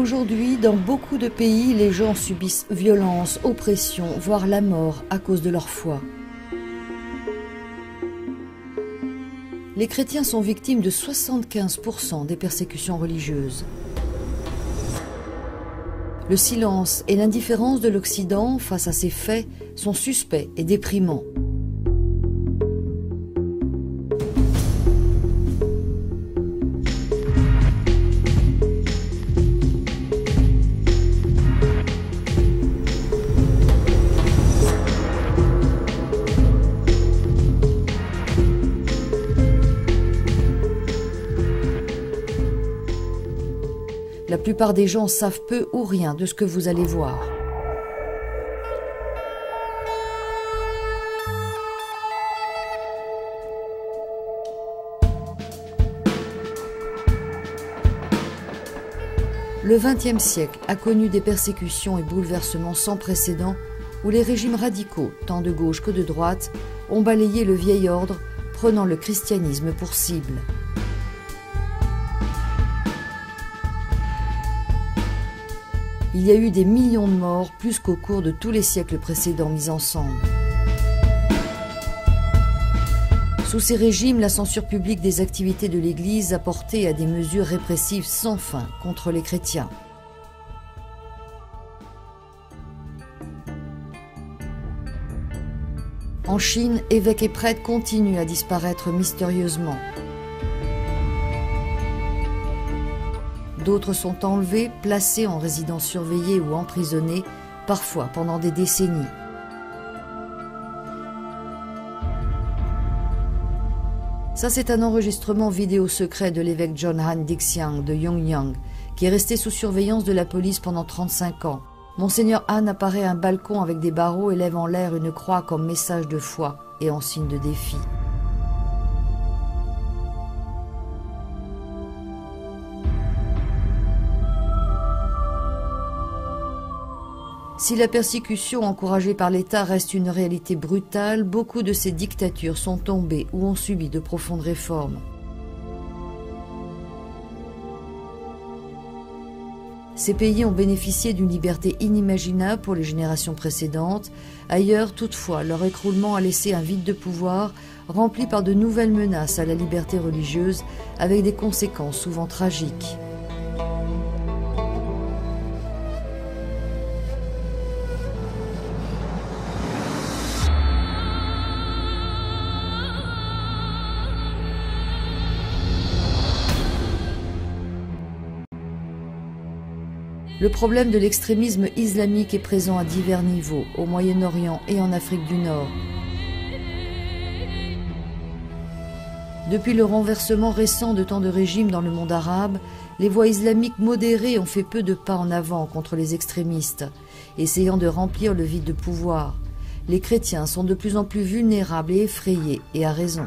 Aujourd'hui, dans beaucoup de pays, les gens subissent violence, oppression, voire la mort à cause de leur foi. Les chrétiens sont victimes de 75% des persécutions religieuses. Le silence et l'indifférence de l'Occident face à ces faits sont suspects et déprimants. La plupart des gens savent peu ou rien de ce que vous allez voir. Le XXe siècle a connu des persécutions et bouleversements sans précédent où les régimes radicaux, tant de gauche que de droite, ont balayé le vieil ordre, prenant le christianisme pour cible. Il y a eu des millions de morts, plus qu'au cours de tous les siècles précédents mis ensemble. Sous ces régimes, la censure publique des activités de l'Église a porté à des mesures répressives sans fin contre les chrétiens. En Chine, évêques et prêtres continuent à disparaître mystérieusement. D'autres sont enlevés, placés en résidence surveillée ou emprisonnés, parfois pendant des décennies. Ça, c'est un enregistrement vidéo secret de l'évêque John Han Dixiang de Yongyang, qui est resté sous surveillance de la police pendant 35 ans. Monseigneur Han apparaît à un balcon avec des barreaux et lève en l'air une croix comme message de foi et en signe de défi. Si la persécution encouragée par l'État reste une réalité brutale, beaucoup de ces dictatures sont tombées ou ont subi de profondes réformes. Ces pays ont bénéficié d'une liberté inimaginable pour les générations précédentes. Ailleurs, toutefois, leur écroulement a laissé un vide de pouvoir rempli par de nouvelles menaces à la liberté religieuse avec des conséquences souvent tragiques. Le problème de l'extrémisme islamique est présent à divers niveaux, au Moyen-Orient et en Afrique du Nord. Depuis le renversement récent de tant de régimes dans le monde arabe, les voix islamiques modérées ont fait peu de pas en avant contre les extrémistes, essayant de remplir le vide de pouvoir. Les chrétiens sont de plus en plus vulnérables et effrayés, et à raison.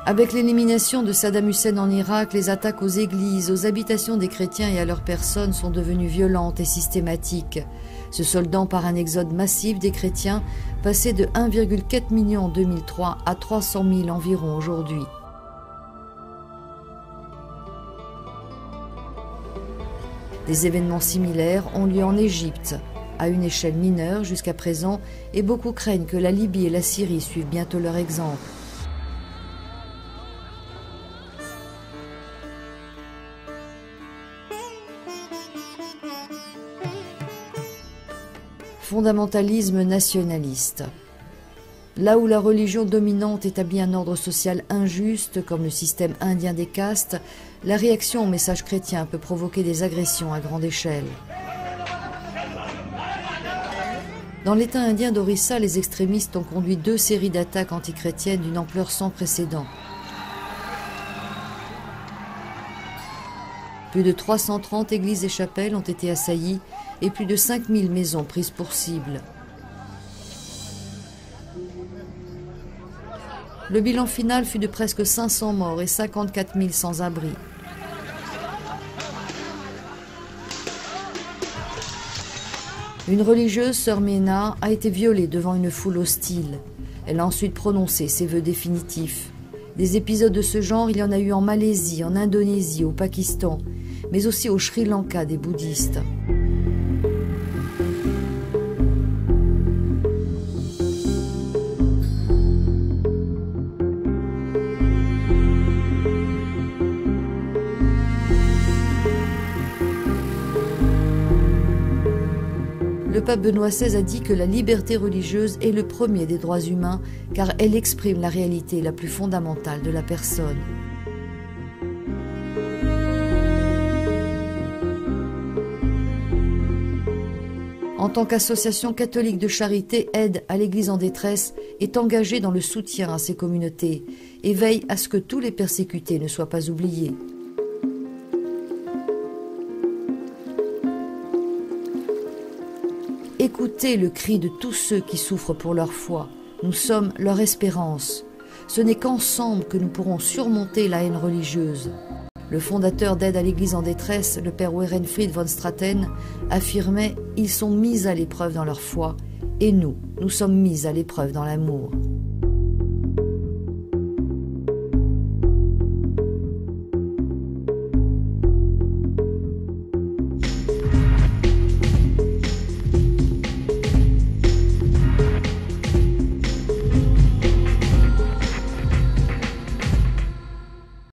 Avec l'élimination de Saddam Hussein en Irak, les attaques aux églises, aux habitations des chrétiens et à leurs personnes sont devenues violentes et systématiques, se soldant par un exode massif des chrétiens, passé de 1,4 million en 2003 à 300 000 environ aujourd'hui. Des événements similaires ont lieu en Égypte, à une échelle mineure jusqu'à présent, et beaucoup craignent que la Libye et la Syrie suivent bientôt leur exemple. Fondamentalisme nationaliste. Là où la religion dominante établit un ordre social injuste, comme le système indien des castes, la réaction au message chrétien peut provoquer des agressions à grande échelle. Dans l'État indien d'Orissa, les extrémistes ont conduit 2 séries d'attaques antichrétiennes d'une ampleur sans précédent. Plus de 330 églises et chapelles ont été assaillies et plus de 5000 maisons prises pour cible. Le bilan final fut de presque 500 morts et 54 000 sans-abri. Une religieuse, sœur Mena, a été violée devant une foule hostile. Elle a ensuite prononcé ses vœux définitifs. Des épisodes de ce genre, il y en a eu en Malaisie, en Indonésie, au Pakistan, mais aussi au Sri Lanka des bouddhistes. Le pape Benoît XVI a dit que la liberté religieuse est le premier des droits humains car elle exprime la réalité la plus fondamentale de la personne. En tant qu'association catholique de charité, Aide à l'Église en détresse est engagée dans le soutien à ces communautés et veille à ce que tous les persécutés ne soient pas oubliés. Écoutez le cri de tous ceux qui souffrent pour leur foi. Nous sommes leur espérance. Ce n'est qu'ensemble que nous pourrons surmonter la haine religieuse. Le fondateur d'Aide à l'Église en détresse, le père Werenfried von Straten, affirmait « Ils sont mis à l'épreuve dans leur foi, et nous sommes mis à l'épreuve dans l'amour ».